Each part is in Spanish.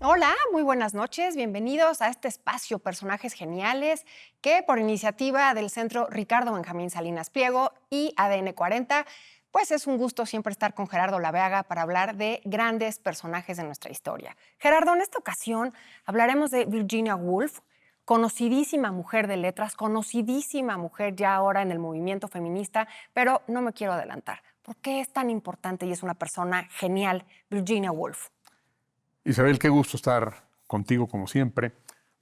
Hola, muy buenas noches. Bienvenidos a este espacio Personajes Geniales que por iniciativa del Centro Ricardo Benjamín Salinas Pliego y ADN 40, pues es un gusto siempre estar con Gerardo Laveaga para hablar de grandes personajes de nuestra historia. Gerardo, en esta ocasión hablaremos de Virginia Woolf, conocidísima mujer de letras, conocidísima mujer ya ahora en el movimiento feminista, pero no me quiero adelantar. ¿Por qué es tan importante y es una persona genial Virginia Woolf? Isabel, qué gusto estar contigo como siempre.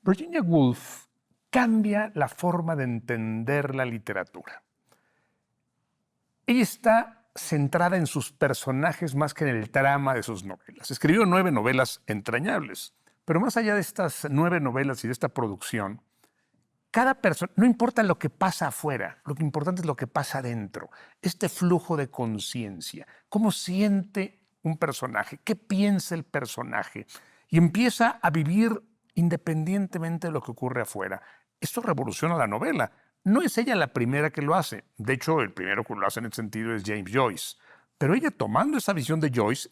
Virginia Woolf cambia la forma de entender la literatura. Ella está centrada en sus personajes más que en el trama de sus novelas. Escribió 9 novelas entrañables, pero más allá de estas 9 novelas y de esta producción, cada persona, no importa lo que pasa afuera, lo que importante es lo que pasa adentro, este flujo de conciencia, cómo siente un personaje, qué piensa el personaje, y empieza a vivir independientemente de lo que ocurre afuera. Esto revoluciona la novela. No es ella la primera que lo hace. De hecho, el primero que lo hace en ese sentido es James Joyce. Pero ella, tomando esa visión de Joyce,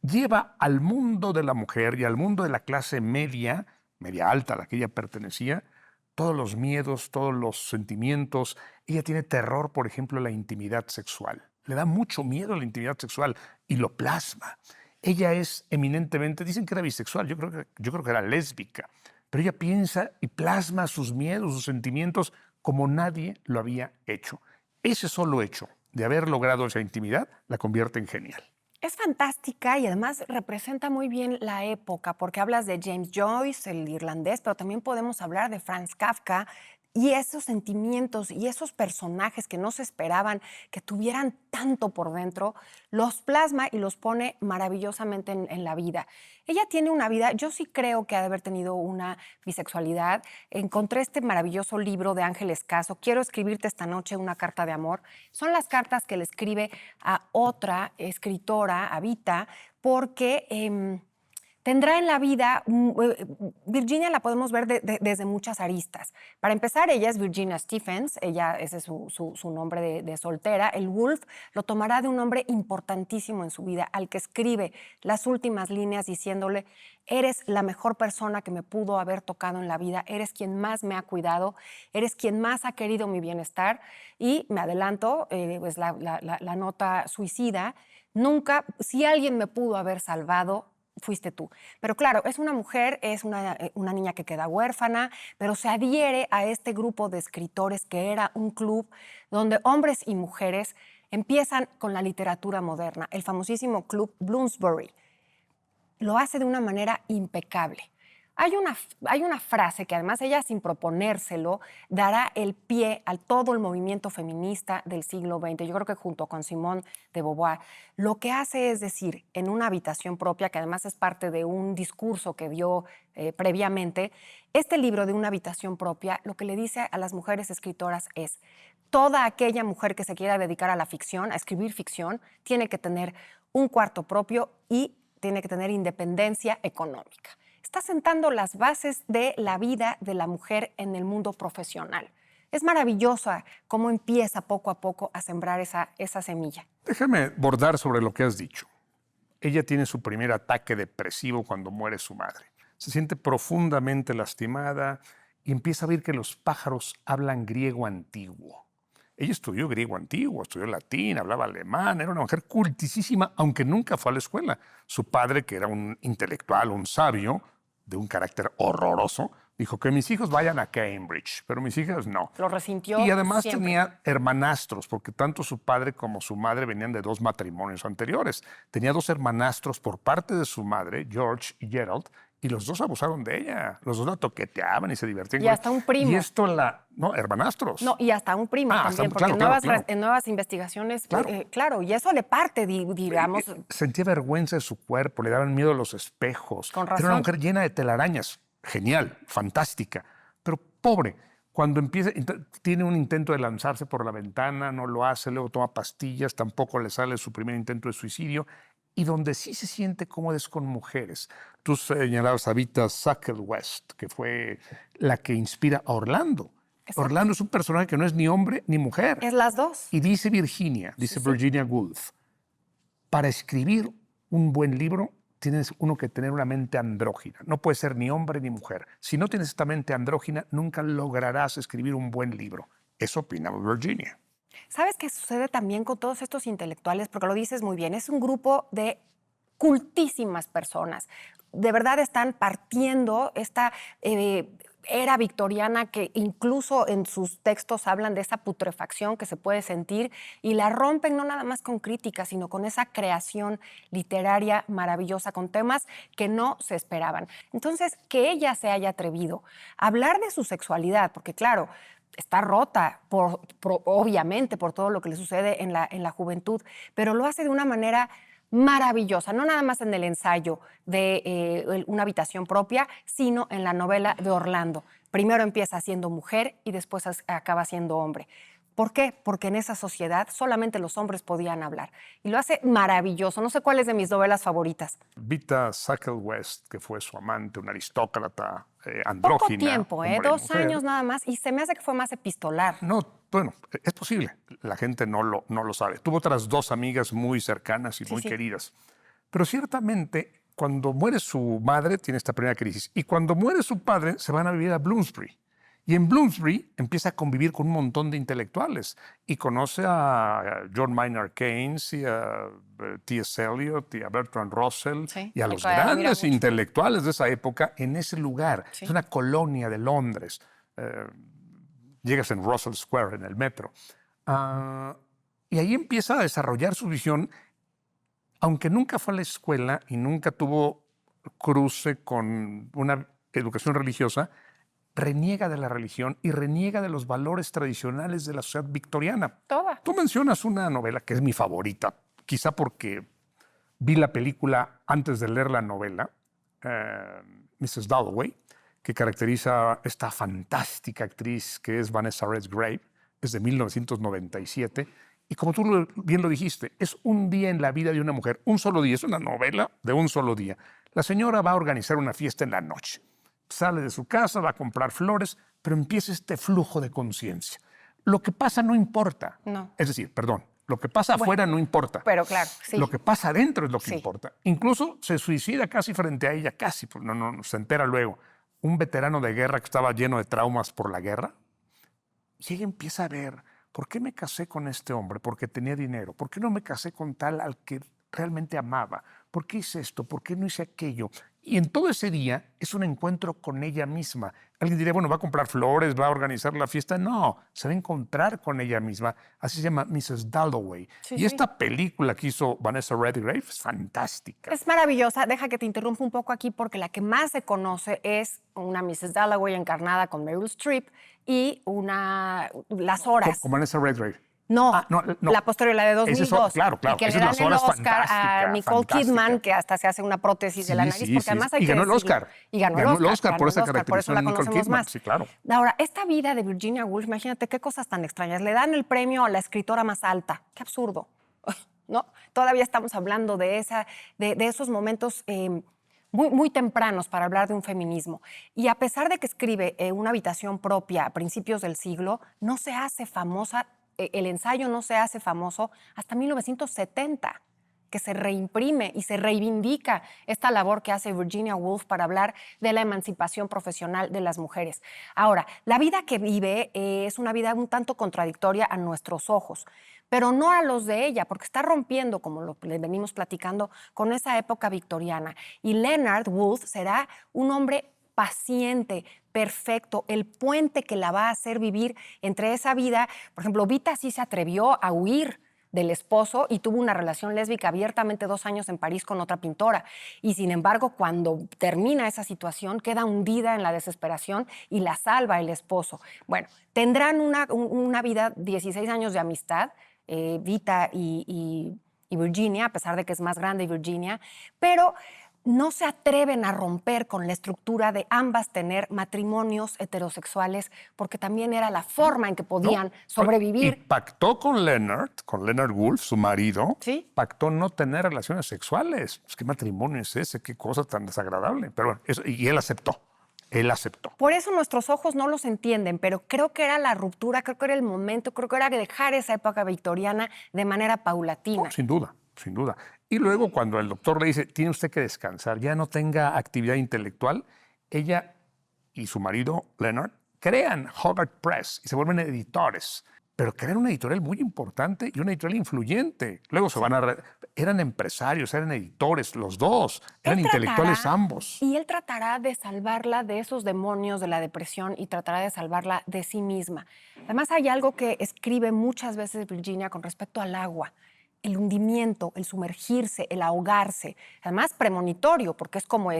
lleva al mundo de la mujer y al mundo de la clase media, media alta a la que ella pertenecía, todos los miedos, todos los sentimientos. Ella tiene terror, por ejemplo, a la intimidad sexual. Le da mucho miedo a la intimidad sexual y lo plasma. Ella es eminentemente, dicen que era bisexual, yo creo que era lésbica, pero ella piensa y plasma sus miedos, sus sentimientos como nadie lo había hecho. Ese solo hecho de haber logrado esa intimidad la convierte en genial. Es fantástica y además representa muy bien la época, porque hablas de James Joyce, el irlandés, pero también podemos hablar de Franz Kafka y esos sentimientos y esos personajes que no se esperaban que tuvieran tanto por dentro, los plasma y los pone maravillosamente en la vida. Ella tiene una vida, yo sí creo que ha de haber tenido una bisexualidad. Encontré este maravilloso libro de Ángeles Caso, Quiero escribirte esta noche una carta de amor. Son las cartas que le escribe a otra escritora, a Vita, porque tendrá en la vida, Virginia la podemos ver desde muchas aristas. Para empezar, ella es Virginia Stephens, ese es su nombre de soltera. El Woolf lo tomará de un hombre importantísimo en su vida, al que escribe las últimas líneas diciéndole: eres la mejor persona que me pudo haber tocado en la vida, eres quien más me ha cuidado, eres quien más ha querido mi bienestar. Y me adelanto, pues la nota suicida: nunca, si alguien me pudo haber salvado, fuiste tú. Pero claro, es una mujer, es una niña que queda huérfana, pero se adhiere a este grupo de escritores que era un club donde hombres y mujeres empiezan con la literatura moderna, el famosísimo Club Bloomsbury. Lo hace de una manera impecable. Hay una frase que además ella, sin proponérselo, dará el pie a todo el movimiento feminista del siglo XX. Yo creo que junto con Simone de Beauvoir, lo que hace es decir, en una habitación propia, que además es parte de un discurso que dio previamente, este libro de Una habitación propia, lo que le dice a las mujeres escritoras es: toda aquella mujer que se quiera dedicar a la ficción, a escribir ficción, tiene que tener un cuarto propio y tiene que tener independencia económica. Está sentando las bases de la vida de la mujer en el mundo profesional. Es maravillosa cómo empieza poco a poco a sembrar esa semilla. Déjame bordar sobre lo que has dicho. Ella tiene su primer ataque depresivo cuando muere su madre. Se siente profundamente lastimada y empieza a ver que los pájaros hablan griego antiguo. Ella estudió griego antiguo, estudió latín, hablaba alemán, era una mujer cultísima, aunque nunca fue a la escuela. Su padre, que era un intelectual, un sabio, de un carácter horroroso, dijo que mis hijos vayan a Cambridge, pero mis hijas no. Lo resintió Y además siempre. tenía hermanastros, porque tanto su padre como su madre venían de 2 matrimonios anteriores. Tenía 2 hermanastros por parte de su madre, George y Gerald, y los 2 abusaron de ella. Los 2 la toqueteaban y se divertían. Y hasta un primo. Y esto no, hermanastros. No, y hasta un primo también, porque claro. en nuevas investigaciones, Claro. claro, y eso le parte, digamos. Sentía vergüenza de su cuerpo, le daban miedo los espejos. Con Era una razón. mujer llena de telarañas. Genial, fantástica, pero pobre. Cuando tiene un intento de lanzarse por la ventana, no lo hace, luego toma pastillas, tampoco le sale su primer intento de suicidio. Y donde sí se siente cómoda es con mujeres. Tú señalabas a Vita Sackville-West, que fue la que inspira a Orlando. Exacto. Orlando es un personaje que no es ni hombre ni mujer. Es las dos. Y dice Virginia Woolf, para escribir un buen libro tienes uno que tener una mente andrógina. No puedes ser ni hombre ni mujer. Si no tienes esta mente andrógina, nunca lograrás escribir un buen libro. Eso opinaba Virginia. ¿Sabes qué sucede también con todos estos intelectuales? Porque lo dices muy bien, es un grupo de cultísimas personas. De verdad están partiendo esta era victoriana que incluso en sus textos hablan de esa putrefacción que se puede sentir y la rompen no nada más con críticas, sino con esa creación literaria maravillosa, con temas que no se esperaban. Entonces, que ella se haya atrevido a hablar de su sexualidad, porque claro, está rota, obviamente, por todo lo que le sucede en la juventud, pero lo hace de una manera maravillosa, no nada más en el ensayo de Una habitación propia, sino en la novela de Orlando. Primero empieza siendo mujer y después acaba siendo hombre. ¿Por qué? Porque en esa sociedad solamente los hombres podían hablar. Y lo hace maravilloso. No sé cuál es de mis novelas favoritas. Vita Sackville-West, que fue su amante, una aristócrata andrógina. Poco tiempo, hombre y 2 mujer. años nada más. Y se me hace que fue más epistolar. No, bueno, es posible. La gente no lo sabe. Tuvo otras 2 amigas muy cercanas y muy queridas. Pero ciertamente, cuando muere su madre, tiene esta primera crisis. Y cuando muere su padre, se van a vivir a Bloomsbury. Y en Bloomsbury empieza a convivir con un montón de intelectuales y conoce a John Maynard Keynes y a T.S. Eliot y a Bertrand Russell y a los grandes intelectuales de esa época en ese lugar. Es una colonia de Londres. Llegas en Russell Square, en el metro. Y ahí empieza a desarrollar su visión, aunque nunca fue a la escuela y nunca tuvo cruce con una educación religiosa, reniega de la religión y reniega de los valores tradicionales de la sociedad victoriana. Toda. Tú mencionas una novela que es mi favorita, quizá porque vi la película antes de leer la novela, Mrs. Dalloway, que caracteriza esta fantástica actriz que es Vanessa Redgrave, es de 1997, y como tú bien lo dijiste, es un día en la vida de una mujer, un solo día, es una novela de un solo día. La señora va a organizar una fiesta en la noche. Sale de su casa, va a comprar flores, pero empieza este flujo de conciencia. Lo que pasa no importa. No. Es decir, perdón, lo que pasa afuera no importa. Pero claro, sí. Lo que pasa adentro es lo que importa. Incluso se suicida casi frente a ella, casi, no se entera luego. Un veterano de guerra que estaba lleno de traumas por la guerra. Y ella empieza a ver, ¿por qué me casé con este hombre? Porque tenía dinero. ¿Por qué no me casé con tal al que realmente amaba? ¿Por qué hice esto? ¿Por qué no hice aquello? Y en todo ese día es un encuentro con ella misma. Alguien diría, bueno, va a comprar flores, va a organizar la fiesta. No, se va a encontrar con ella misma. Así se llama Mrs. Dalloway. Y esta película que hizo Vanessa Redgrave es fantástica. Es maravillosa. Deja que te interrumpa un poco aquí porque la que más se conoce es una Mrs. Dalloway encarnada con Meryl Streep y Las Horas. Con Vanessa Redgrave. No, la posterior, la de 2002. Claro. Y que le dan el Oscar a Nicole Kidman, que hasta se hace una prótesis de la nariz, porque además hay que ganó el Oscar. Y ganó el Oscar por esa caracterización. Por eso la Nicole conocemos Kidman. más. Sí, claro. Ahora, esta vida de Virginia Woolf, imagínate qué cosas tan extrañas. Le dan el premio a la escritora más alta. Qué absurdo. ¿No? Todavía estamos hablando de esos momentos muy tempranos para hablar de un feminismo. Y a pesar de que escribe Una habitación propia a principios del siglo, no se hace famosa. El ensayo no se hace famoso hasta 1970, que se reimprime y se reivindica esta labor que hace Virginia Woolf para hablar de la emancipación profesional de las mujeres. Ahora, la vida que vive es una vida un tanto contradictoria a nuestros ojos, pero no a los de ella, porque está rompiendo, como lo venimos platicando, con esa época victoriana. Y Leonard Woolf será un hombre paciente, perfecto, el puente que la va a hacer vivir entre esa vida. Por ejemplo, Vita sí se atrevió a huir del esposo y tuvo una relación lésbica abiertamente 2 años en París con otra pintora. Y sin embargo, cuando termina esa situación, queda hundida en la desesperación y la salva el esposo. Bueno, tendrán una vida, 16 años de amistad, Vita y Virginia, a pesar de que es más grande Virginia, pero no se atreven a romper con la estructura de ambas tener matrimonios heterosexuales, porque también era la forma en que podían sobrevivir. Y pactó con Leonard Woolf, su marido, pactó no tener relaciones sexuales. Pues, ¿qué matrimonio es ese? ¿Qué cosa tan desagradable? Pero bueno, y él aceptó. Él aceptó. Por eso nuestros ojos no los entienden, pero creo que era la ruptura, creo que era el momento, creo que era dejar esa época victoriana de manera paulatina. Sin duda, sin duda. Y luego cuando el doctor le dice, tiene usted que descansar, ya no tenga actividad intelectual, ella y su marido, Leonard, crean Hogarth Press y se vuelven editores. Pero crean una editorial muy importante y una editorial influyente. Luego se van a... Eran empresarios, eran editores, los dos. Eran intelectuales ambos. Y él tratará de salvarla de esos demonios de la depresión y tratará de salvarla de sí misma. Además, hay algo que escribe muchas veces Virginia con respecto al agua. El hundimiento, el sumergirse, el ahogarse. Además, premonitorio, porque es como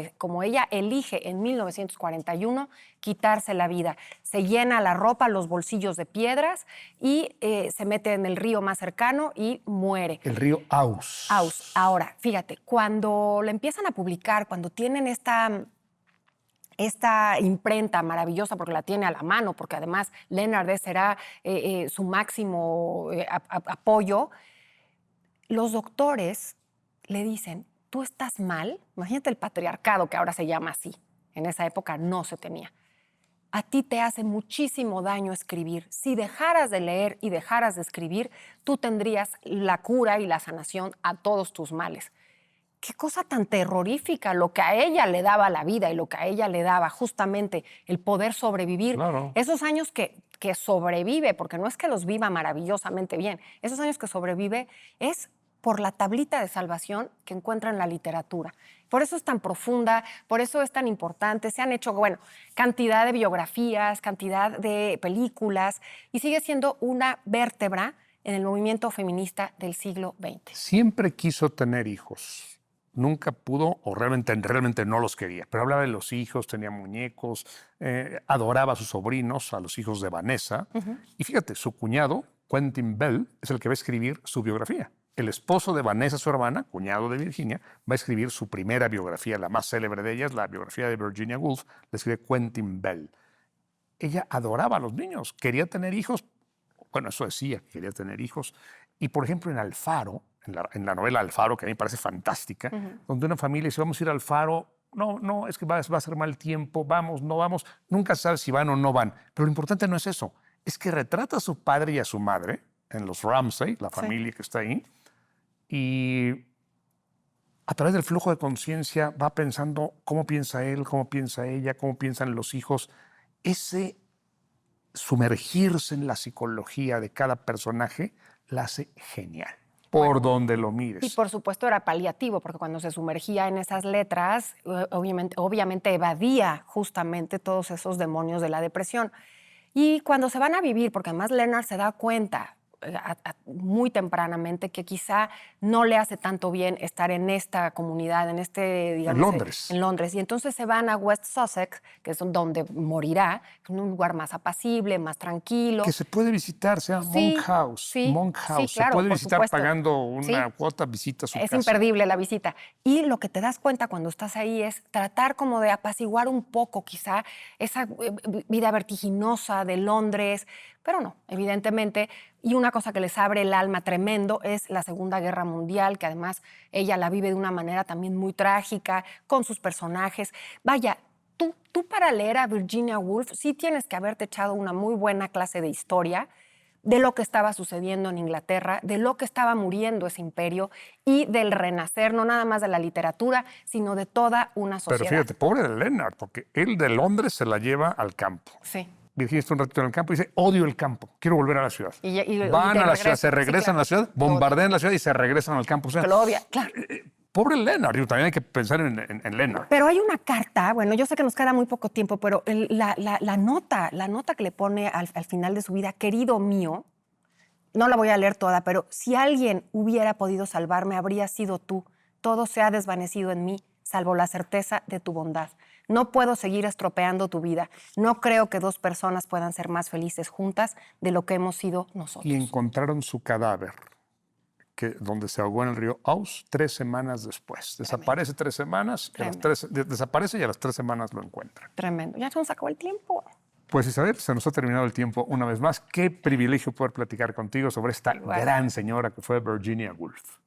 ella elige en 1941 quitarse la vida. Se llena la ropa, los bolsillos de piedras y se mete en el río más cercano y muere. El río Aus. Aus. Ahora, fíjate, cuando le empiezan a publicar, cuando tienen esta imprenta maravillosa, porque la tiene a la mano, porque además Leonard será su máximo apoyo, los doctores le dicen, tú estás mal. Imagínate el patriarcado, que ahora se llama así. En esa época no se tenía. A ti te hace muchísimo daño escribir. Si dejaras de leer y dejaras de escribir, tú tendrías la cura y la sanación a todos tus males. Qué cosa tan terrorífica, lo que a ella le daba la vida y lo que a ella le daba justamente el poder sobrevivir. Claro. Esos años que sobrevive, porque no es que los viva maravillosamente bien, esos años que sobrevive es por la tablita de salvación que encuentra en la literatura. Por eso es tan profunda, por eso es tan importante. Se han hecho, cantidad de biografías, cantidad de películas, y sigue siendo una vértebra en el movimiento feminista del siglo XX. Siempre quiso tener hijos. Nunca pudo, o realmente no los quería, pero hablaba de los hijos, tenía muñecos, adoraba a sus sobrinos, a los hijos de Vanessa. Y fíjate, su cuñado, Quentin Bell, es el que va a escribir su biografía. El esposo de Vanessa, su hermana, cuñado de Virginia, va a escribir su primera biografía, la más célebre de ellas, la biografía de Virginia Woolf, la escribe Quentin Bell. Ella adoraba a los niños, quería tener hijos, bueno, eso decía, que quería tener hijos. Y, por ejemplo, en Alfaro, en la novela Alfaro, que a mí me parece fantástica, donde una familia dice, vamos a ir al Faro, no, es que va a ser mal tiempo, vamos, no vamos, nunca sabes si van o no van. Pero lo importante no es eso, es que retrata a su padre y a su madre en los Ramsay, la familia que está ahí, y a través del flujo de conciencia va pensando cómo piensa él, cómo piensa ella, cómo piensan los hijos. Ese sumergirse en la psicología de cada personaje la hace genial, por donde lo mires. Y por supuesto era paliativo, porque cuando se sumergía en esas letras, obviamente evadía justamente todos esos demonios de la depresión. Y cuando se van a vivir, porque además Leonard se da cuenta muy tempranamente que quizá no le hace tanto bien estar en esta comunidad, digamos, en Londres. Y entonces se van a West Sussex, que es donde morirá, en un lugar más apacible, más tranquilo. Que se puede visitar, se llama Monk House. Sí, claro, se puede visitar supuesto. Pagando una cuota, visita a su casa. Es imperdible la visita. Y lo que te das cuenta cuando estás ahí es tratar como de apaciguar un poco quizá esa vida vertiginosa de Londres, pero no, evidentemente. Y una cosa que les abre el alma tremendo es la Segunda Guerra Mundial, que además ella la vive de una manera también muy trágica, con sus personajes. Vaya, tú para leer a Virginia Woolf sí tienes que haberte echado una muy buena clase de historia de lo que estaba sucediendo en Inglaterra, de lo que estaba muriendo ese imperio y del renacer, no nada más de la literatura, sino de toda una sociedad. Pero fíjate, pobre de Leonard, porque él de Londres se la lleva al campo. Sí. Virginia está un ratito en el campo y dice, odio el campo, quiero volver a la ciudad. Y van a la ciudad, se regresan a la ciudad, bombardean la ciudad y se regresan al campo. O sea, que lo odia, claro. Pobre Leonard, también hay que pensar en Leonard. Pero hay una carta, bueno, yo sé que nos queda muy poco tiempo, pero la nota que le pone al final de su vida, querido mío, no la voy a leer toda, pero si alguien hubiera podido salvarme, habría sido tú. Todo se ha desvanecido en mí, salvo la certeza de tu bondad. No puedo seguir estropeando tu vida. No creo que dos personas puedan ser más felices juntas de lo que hemos sido nosotros. Y encontraron su cadáver, donde se ahogó en el río Aus 3 semanas después. Desaparece 3 semanas, desaparece y a las 3 semanas lo encuentran. Tremendo. Ya se nos acabó el tiempo. Pues Isabel, se nos ha terminado el tiempo una vez más. Qué privilegio poder platicar contigo sobre esta gran señora que fue Virginia Woolf.